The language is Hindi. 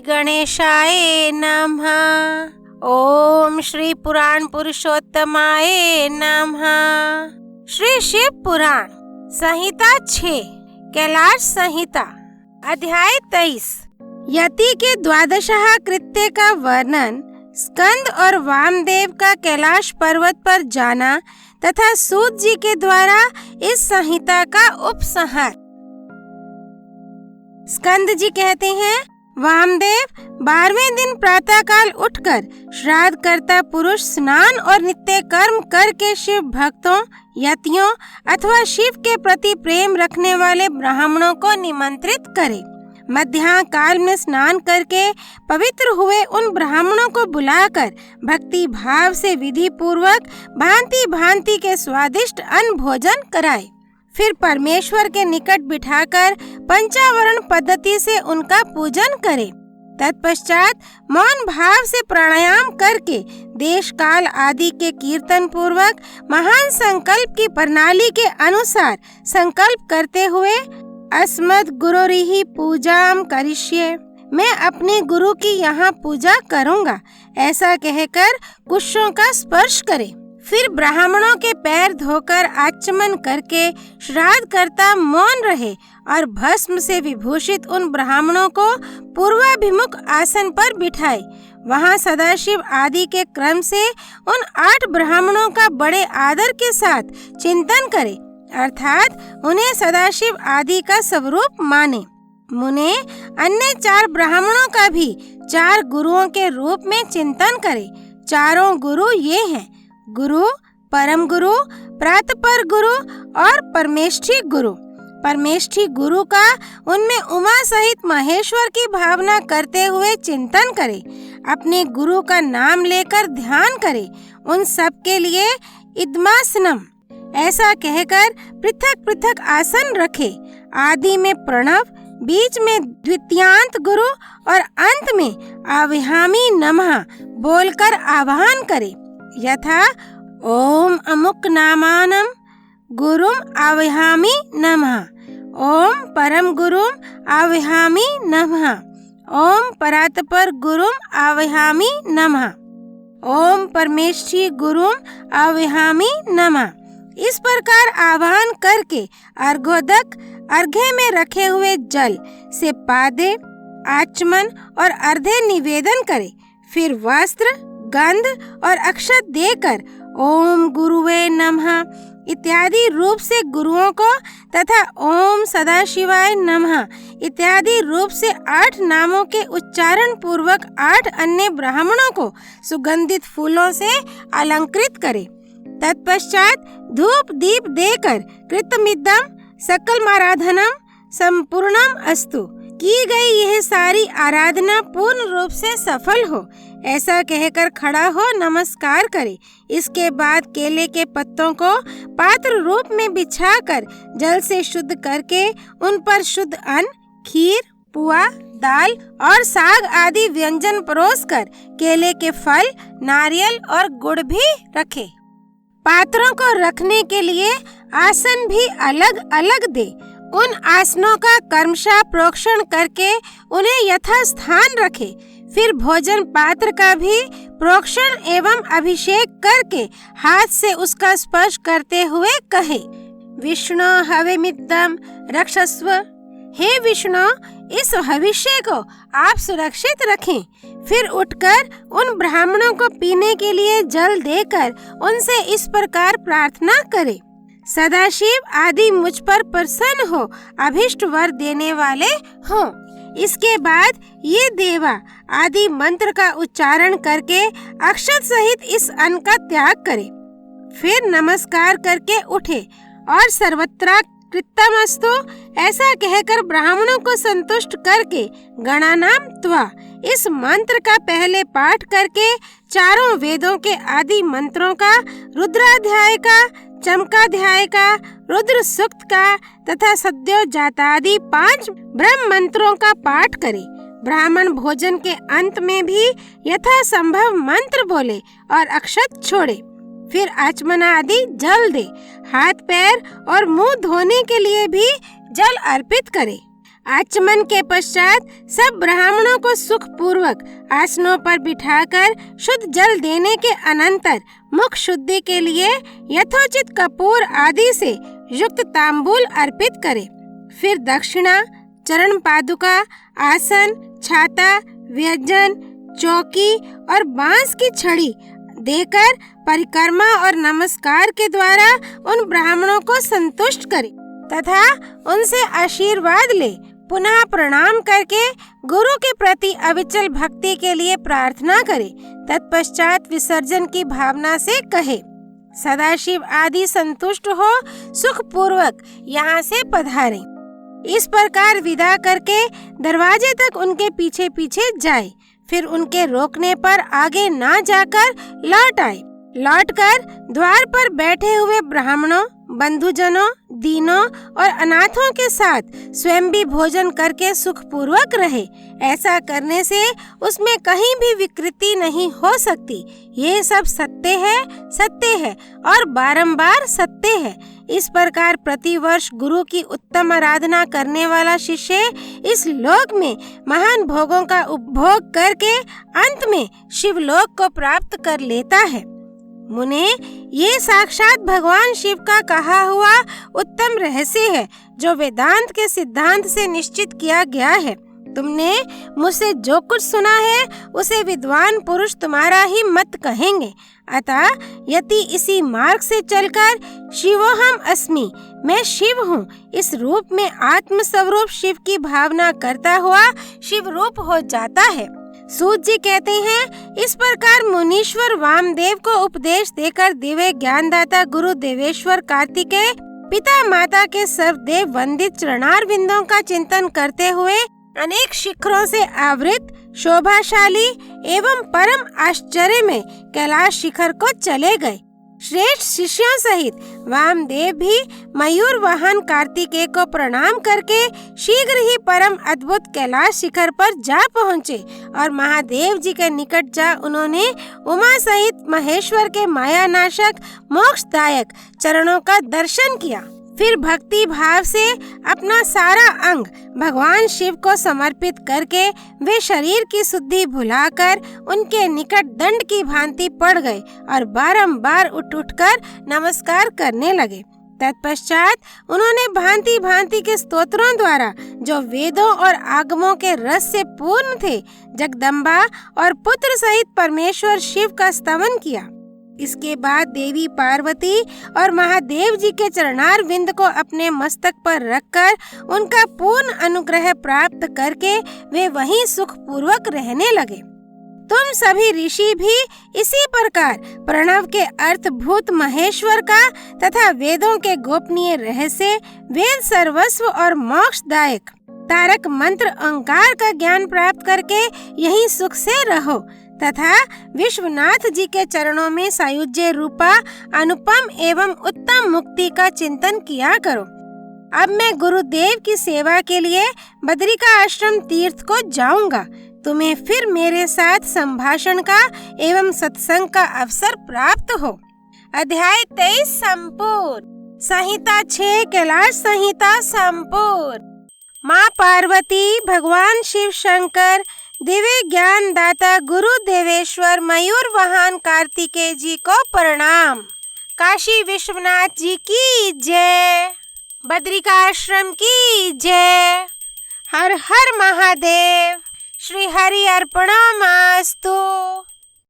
गणेशाय नमः। ओम श्री पुराण पुरुषोत्तमाय नमः। श्री शिव पुराण संहिता 6 कैलाश संहिता अध्याय 23 यति के द्वादशः कृत्य का वर्णन, स्कंद और वामदेव का कैलाश पर्वत पर जाना तथा सूत जी के द्वारा इस संहिता का उपसंहार। स्कंद जी कहते हैं, वामदेव 12वें दिन प्रातःकाल उठकर श्राद्ध करता पुरुष स्नान और नित्य कर्म करके शिव भक्तों, यतियों अथवा शिव के प्रति प्रेम रखने वाले ब्राह्मणों को निमंत्रित करे। मध्याह्न काल में स्नान करके पवित्र हुए उन ब्राह्मणों को बुलाकर भक्ति भाव से विधि पूर्वक भांति भांति के स्वादिष्ट अन्न भोजन कराए। फिर परमेश्वर के निकट बिठाकर पंचावरण पद्धति से उनका पूजन करे। तत्पश्चात मौन भाव से प्राणायाम करके देश काल आदि के कीर्तन पूर्वक महान संकल्प की प्रणाली के अनुसार संकल्प करते हुए अस्मद् गुरोरिहि पूजाम करिष्ये, मैं अपने गुरु की यहाँ पूजा करूँगा, ऐसा कहकर कुशों का स्पर्श करे। फिर ब्राह्मणों के पैर धोकर आचमन करके श्राद्ध करता मौन रहे और भस्म से विभूषित उन ब्राह्मणों को पूर्वाभिमुख आसन पर बिठाए। वहां सदाशिव आदि के क्रम से उन 8 ब्राह्मणों का बड़े आदर के साथ चिंतन करे, अर्थात उन्हें सदाशिव आदि का स्वरूप माने। मुने अन्य 4 ब्राह्मणों का भी 4 गुरुओं के रूप में चिंतन करे। चारों गुरु ये हैं, गुरु, परम गुरु, प्रातपर गुरु और परमेष्ठी गुरु। परमेष्ठी गुरु का उनमें उमा सहित महेश्वर की भावना करते हुए चिंतन करे। अपने गुरु का नाम लेकर ध्यान करे। उन सब के लिए इदमासनम ऐसा कहकर पृथक पृथक आसन रखे। आदि में प्रणव, बीच में द्वितीयांत गुरु और अंत में आविहामी नमः बोलकर आवाहन करे। यथा ओम अमुक नामानम गुरुम आविहामी नमः, ओम परम गुरुम आविहामी नमः, ओम परात्पर गुरुम आविहामी नमः, ओम परमेष्ठी गुरुम आविहामी नमः। इस प्रकार आवाहन करके अर्घोदक अर्घ्य में रखे हुए जल से पादे, आचमन और अर्घ्य निवेदन करे। फिर वस्त्र, गंध और अक्षत देकर ओम गुरुवे नमः इत्यादि रूप से गुरुओं को तथा ओम सदाशिवाय नमः इत्यादि रूप से 8 नामों के उच्चारण पूर्वक 8 अन्य ब्राह्मणों को सुगंधित फूलों से अलंकृत करे। तत्पश्चात धूप दीप देकर कृतमिदं सकलमाराधनम संपूर्णम अस्तु, की गई यह सारी आराधना पूर्ण रूप से सफल हो, ऐसा कहकर खड़ा हो नमस्कार करे। इसके बाद केले के पत्तों को पात्र रूप में बिछाकर जल से शुद्ध करके उन पर शुद्ध अन्न, खीर, पुआ, दाल और साग आदि व्यंजन परोसकर केले के फल, नारियल और गुड़ भी रखे। पात्रों को रखने के लिए आसन भी अलग अलग दे। उन आसनों का क्रमशः प्रोक्षण करके उन्हें यथास्थान रखे। फिर भोजन पात्र का भी प्रोक्षण एवं अभिषेक करके हाथ से उसका स्पर्श करते हुए कहे, विष्णु हविमिदं रक्षस्व, हे विष्णु इस भविष्य को आप सुरक्षित रखें। फिर उठकर उन ब्राह्मणों को पीने के लिए जल देकर उनसे इस प्रकार प्रार्थना करे, सदाशिव आदि मुझ पर प्रसन्न हो, अभिष्ट वर देने वाले हों। इसके बाद ये देवा आदि मंत्र का उच्चारण करके अक्षत सहित इस अन्न का त्याग करे। फिर नमस्कार करके उठे और सर्वत्र कृतमस्तु ऐसा कहकर ब्राह्मणों को संतुष्ट करके गणानाम त्वा इस मंत्र का पहले पाठ करके चारों वेदों के आदि मंत्रों का, रुद्राध्याय का, चमकाध्याय का, रुद्र सूक्त का तथा सद्यो जातादि 5 ब्रह्म मंत्रों का पाठ करे। ब्राह्मण भोजन के अंत में भी यथा संभव मंत्र बोले और अक्षत छोड़े। फिर आचमन आदि जल दे। हाथ पैर और मुंह धोने के लिए भी जल अर्पित करे। आचमन के पश्चात सब ब्राह्मणों को सुख पूर्वक आसनों पर बिठाकर शुद्ध जल देने के अनंतर मुख शुद्धि के लिए यथोचित कपूर आदि से युक्त तांबूल अर्पित करे। फिर दक्षिणा, चरण पादुका, आसन, छाता, व्यंजन, चौकी और बांस की छड़ी देकर परिक्रमा और नमस्कार के द्वारा उन ब्राह्मणों को संतुष्ट करे तथा उनसे आशीर्वाद ले। पुनः प्रणाम करके गुरु के प्रति अविचल भक्ति के लिए प्रार्थना करे। तत्पश्चात विसर्जन की भावना से कहे, सदाशिव आदि संतुष्ट हो, सुख पूर्वक यहाँ से पधारे। इस प्रकार विदा करके दरवाजे तक उनके पीछे पीछे जाए। फिर उनके रोकने पर आगे ना जाकर लौट आए। लौटकर द्वार पर बैठे हुए ब्राह्मणों, बंधुजनों, दीनों और अनाथों के साथ स्वयं भी भोजन करके सुखपूर्वक रहे। ऐसा करने से उसमें कहीं भी विकृति नहीं हो सकती। ये सब सत्य है और बारंबार सत्य है। इस प्रकार प्रतिवर्ष गुरु की उत्तम आराधना करने वाला शिष्य इस लोक में महान भोगों का उपभोग करके अंत में शिवलोक को प्राप्त कर लेता है। मुने, ये साक्षात भगवान शिव का कहा हुआ उत्तम रहस्य है जो वेदांत के सिद्धांत से निश्चित किया गया है। तुमने मुझसे जो कुछ सुना है उसे विद्वान पुरुष तुम्हारा ही मत कहेंगे। अतः यदि इसी मार्ग से चलकर शिवोहम अस्मि, मैं शिव हूँ, इस रूप में आत्म स्वरूप शिव की भावना करता हुआ शिव रूप हो जाता है। सूत जी कहते हैं, इस प्रकार मुनीश्वर वामदेव को उपदेश देकर दिव्य ज्ञानदाता गुरु देवेश्वर कार्तिकेय पिता माता के सर्वदेव वंदित चरणार बिंदों का चिंतन करते हुए अनेक शिखरों से आवृत शोभाशाली एवं परम आश्चर्य में कैलाश शिखर को चले गए। श्रेष्ठ शिष्यों सहित वामदेव भी मयूर वाहन कार्तिकेय को प्रणाम करके शीघ्र ही परम अद्भुत कैलाश शिखर पर जा पहुँचे और महादेव जी के निकट जा उन्होंने उमा सहित महेश्वर के मायानाशक मोक्षदायक चरणों का दर्शन किया। फिर भक्ति भाव से अपना सारा अंग भगवान शिव को समर्पित करके वे शरीर की शुद्धि भुलाकर उनके निकट दंड की भांति पड़ गए और बारंबार उठकर नमस्कार करने लगे। तत्पश्चात उन्होंने भांति भांति के स्तोत्रों द्वारा जो वेदों और आगमों के रस से पूर्ण थे जगदम्बा और पुत्र सहित परमेश्वर शिव का स्तवन किया। इसके बाद देवी पार्वती और महादेव जी के चरणार विंद को अपने मस्तक पर रखकर उनका पूर्ण अनुग्रह प्राप्त करके वे वहीं सुख पूर्वक रहने लगे। तुम सभी ऋषि भी इसी प्रकार प्रणव के अर्थभूत महेश्वर का तथा वेदों के गोपनीय रहस्य, वेद सर्वस्व और मोक्षदायक तारक मंत्र ओंकार का ज्ञान प्राप्त करके यहीं सुख से रहो तथा विश्वनाथ जी के चरणों में सायुज्य रूपा अनुपम एवं उत्तम मुक्ति का चिंतन किया करो। अब मैं गुरुदेव की सेवा के लिए बद्रिका आश्रम तीर्थ को जाऊंगा। तुम्हें फिर मेरे साथ संभाषण का एवं सत्संग का अवसर प्राप्त हो। अध्याय 23 संपूर्ण। संहिता 6 कैलाश संहिता संपूर्ण। माँ पार्वती, भगवान शिव शंकर, दिव्य ज्ञान दाता गुरु देवेश्वर मयूर वाहन कार्तिकेय जी को प्रणाम। काशी विश्वनाथ जी की जय। बद्रिका आश्रम की जय। हर हर महादेव। श्री हरि अर्पणमस्तु।